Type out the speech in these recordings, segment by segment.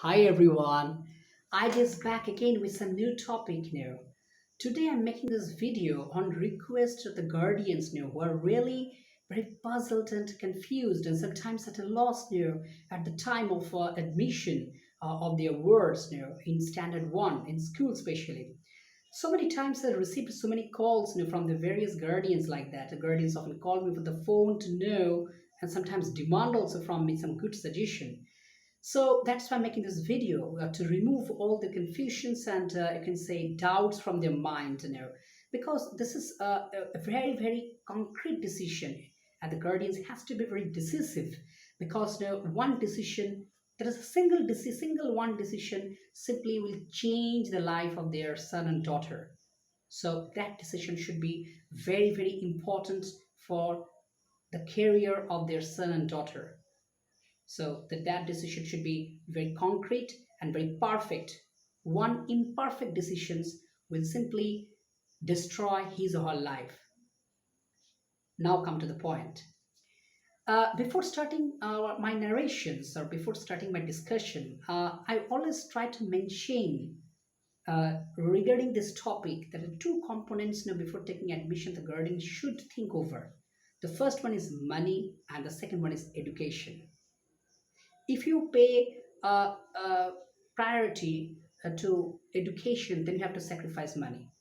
Hi everyone, I just back again with some new topic now. Today I'm making this video on request of the guardians now who are really very puzzled and confused and sometimes at a loss now at the time of admission of their words now in standard 1 in school especially. So many times I received so many calls from the various guardians like that. The guardians often call me with the phone to know and sometimes demand also from me some good suggestion. So that's why I'm making this video to remove all the confusions and you can say doubts from their mind, because this is a very, very concrete decision. And the guardians has to be very decisive because one decision, there is a single one decision simply will change the life of their son and daughter. So that decision should be very, very important for the career of their son and daughter. So that decision should be very concrete and very perfect. One imperfect decisions will simply destroy his or her life. Now come to the point. Before starting my narrations or before starting my discussion, I always try to mention regarding this topic that the two components before taking admission the guardian should think over. The first one is money and the second one is education. If you pay priority to education, then you have to sacrifice money.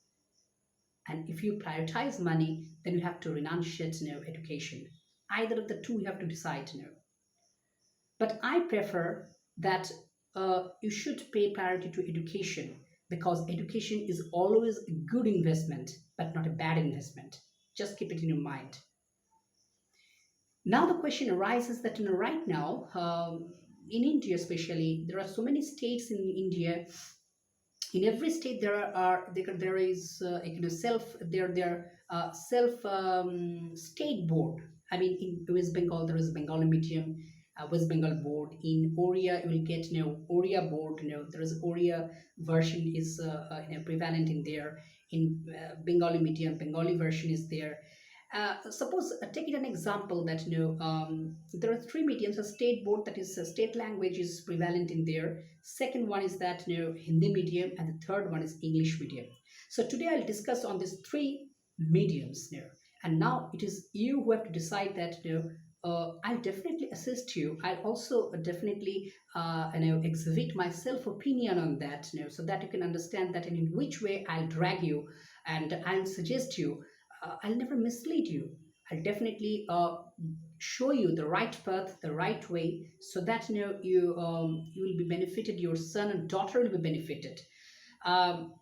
And if you prioritize money, then you have to renunciate education. Either of the two you have to decide. But I prefer that you should pay priority to education because education is always a good investment, but not a bad investment. Just keep it in your mind. Now the question arises that right now, in India especially, there are so many states in India. In every state, there is self state board. I mean, in West Bengal there is Bengali medium, West Bengal board. In Oriya, you will get Oriya board. There is Oriya version is prevalent in there. In Bengali medium, Bengali version is there. Suppose take it an example that there are three mediums: a state board, that is a state language is prevalent in there. Second one is that Hindi medium, and the third one is English medium. So today I'll discuss on these three mediums now, and now it is you who have to decide that I'll definitely assist you. I'll also definitely exhibit my self opinion on that, so that you can understand that in which way I'll drag you, and I'll suggest you. I'll never mislead you. I'll definitely show you the right path, the right way, so that you will be benefited. Your son and daughter will be benefited. Um,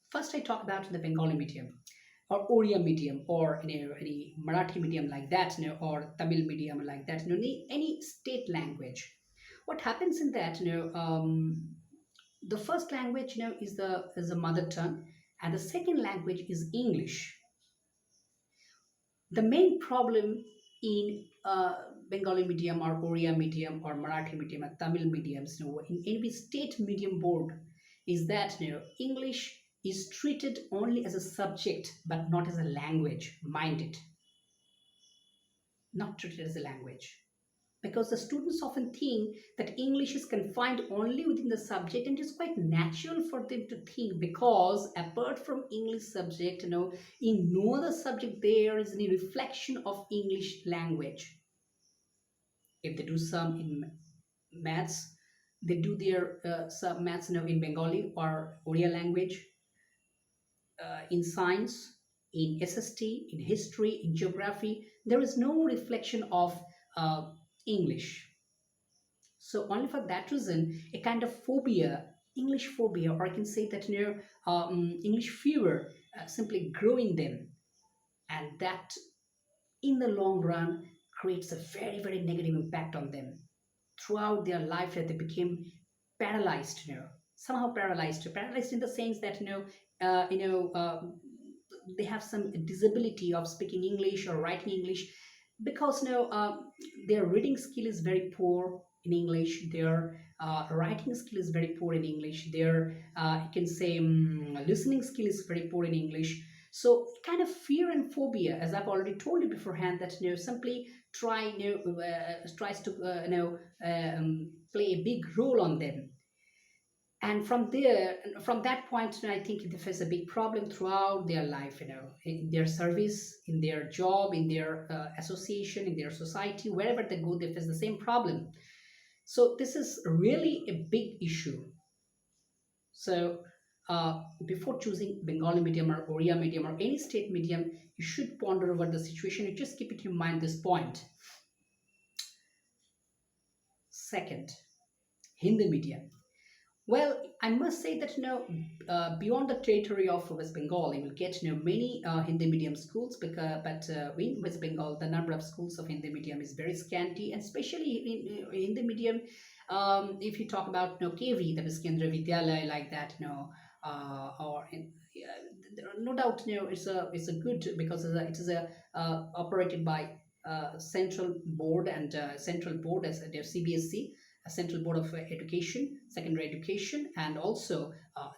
First, I talk about the Bengali medium or Oriya medium or any Marathi medium like that, or Tamil medium like that. Any state language. What happens in that? The first language is the mother tongue, and the second language is English. The main problem in Bengali medium or Oriya medium or Marathi medium or Tamil mediums, in any state medium board, is that English is treated only as a subject but not as a language. Mind it, not treated as a language, because the students often think that English is confined only within the subject, and it's quite natural for them to think because apart from English subject, in no other subject there is any reflection of English language. If they do some in maths, they do their some maths in Bengali or Oriya language, in science, in SST, in history, in geography. There is no reflection of English. So only for that reason, a kind of phobia, English phobia, or I can say that English fever, simply grow in them, and that in the long run creates a very, very negative impact on them throughout their life. That they became paralyzed, somehow paralyzed in the sense that they have some disability of speaking English or writing English, because their reading skill is very poor in English. Their writing skill is very poor in English. Their you can say listening skill is very poor in English. So kind of fear and phobia, as I've already told you beforehand, that simply tries to play a big role on them. And from that point, I think they face a big problem throughout their life, in their service, in their job, in their association, in their society, wherever they go, they face the same problem. So this is really a big issue. So before choosing Bengali medium or Oriya medium or any state medium, you should ponder over the situation. You just keep it in mind this point. Second, Hindi medium. Well, I must say that beyond the territory of West Bengal, you will get many Hindi medium schools. Because, but in West Bengal, the number of schools of Hindi medium is very scanty, and especially in Hindi medium, if you talk about KV, that is Kendra Vidyalaya, like that, or no doubt, it's a good, because it is a operated by central board, and central board as their CBSC, a Central Board of Education, Secondary Education, and also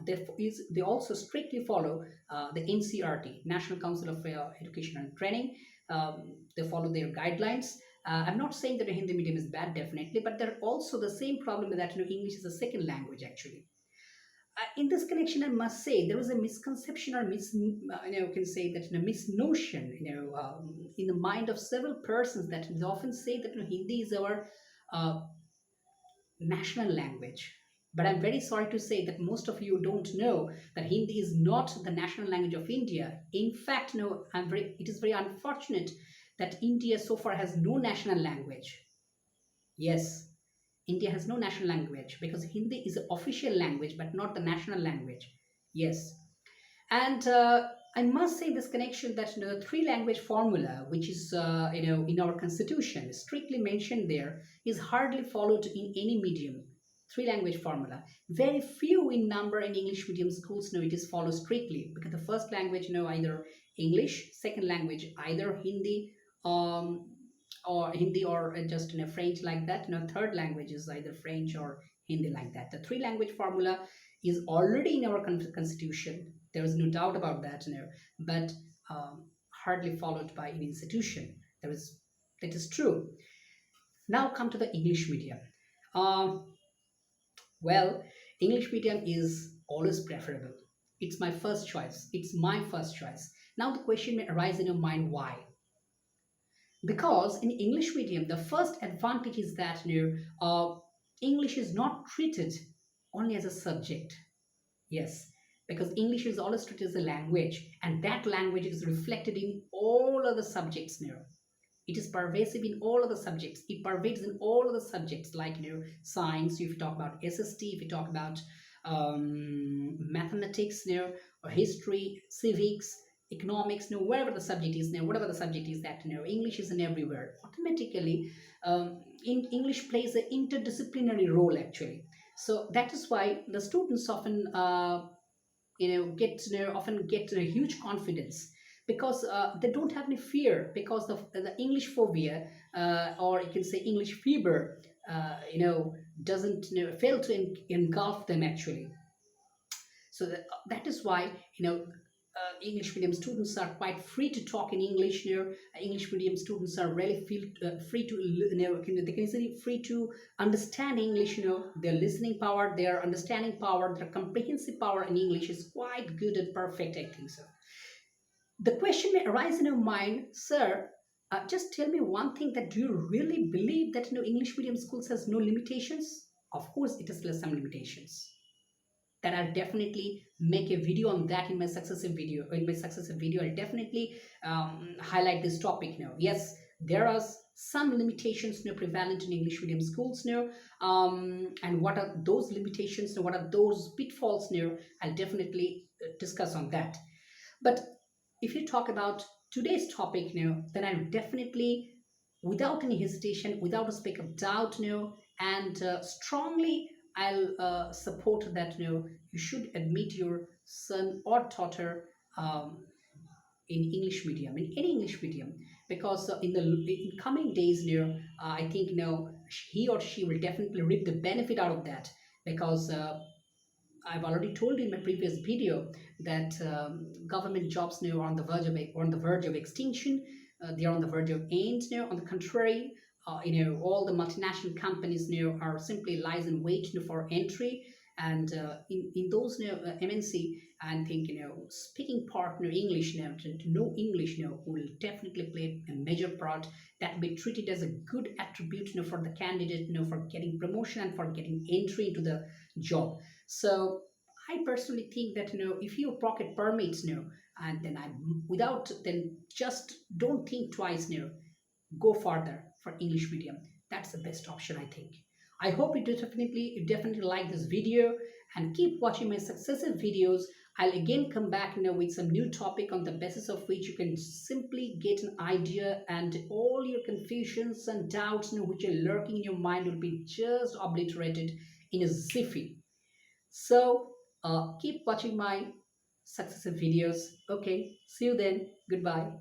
they also strictly follow the NCRT, National Council of Education and Training. They follow their guidelines. I'm not saying that a Hindi medium is bad, definitely, but they're also the same problem that English is a second language actually. In this connection, I must say there was a misconception or can say that misnotion, in the mind of several persons, that they often say that Hindi is our uh, national language. But I'm very sorry to say that most of you don't know that Hindi is not the national language of India. In fact, no, it is very unfortunate that India so far has no national language. Yes, India has no national language because Hindi is the official language but not the national language. Yes. And I must say this connection that the three language formula, which is in our constitution, strictly mentioned there, is hardly followed in any medium. Three language formula. Very few in number in English medium schools know it is followed strictly, because the first language either English, second language either um, Hindi or just French, like that. Third language is either French or Hindi, like that. The three language formula is already in our constitution. There is no doubt about that, but hardly followed by an institution. That is true. Now come to the English medium. Um, well, English medium is always preferable. It's my first choice. It's my first choice. Now the question may arise in your mind, why? Because in English medium, the first advantage is that English is not treated only as a subject. Yes, because English is always treated as a language, and that language is reflected in all other subjects now. It is pervasive in all other subjects. It pervades in all other subjects, like science. If you talk about SST, if you talk about mathematics, or history, civics, economics, wherever the subject is, whatever the subject is, that English is in everywhere. Automatically, English plays an interdisciplinary role actually. So that is why the students often get often get a huge confidence, because they don't have any fear, because of the English phobia, or you can say English fever, doesn't fail to engulf them actually. So that is why English medium students are quite free to talk in English. English medium students are really feel free to they can easily free to understand English. Their listening power, their understanding power, their comprehensive power in English is quite good and perfect, I think so. The question may arise in your mind, sir. Just tell me one thing: that do you really believe that English medium schools has no limitations? Of course, it has some limitations that I'll definitely make a video on that in my successive video. In my successive video, I'll definitely highlight this topic now. Yes, there are some limitations prevalent in English medium schools now. And what are those limitations? What are those pitfalls now? I'll definitely discuss on that. But if you talk about today's topic now, then I'll definitely, without any hesitation, without a speck of doubt and strongly I'll support that you should admit your son or daughter um, in English medium, in any English medium, because in coming days I think he or she will definitely reap the benefit out of that, because I've already told you in my previous video that government jobs now are on the verge of extinction. They are on the verge of end. On the contrary, all the multinational companies now are simply lies in wait for entry, and in those MNC, and think speaking partner English to know English will definitely play a major part, that be treated as a good attribute for the candidate for getting promotion and for getting entry into the job. So I personally think that if you pocket permits and then I without then just don't think twice go further for English medium. That's the best option, I think. I hope you definitely like this video and keep watching my successive videos. I'll again come back with some new topic on the basis of which you can simply get an idea, and all your confusions and doubts which are lurking in your mind will be just obliterated in a jiffy. So keep watching my successive videos. Okay, see you then. Goodbye.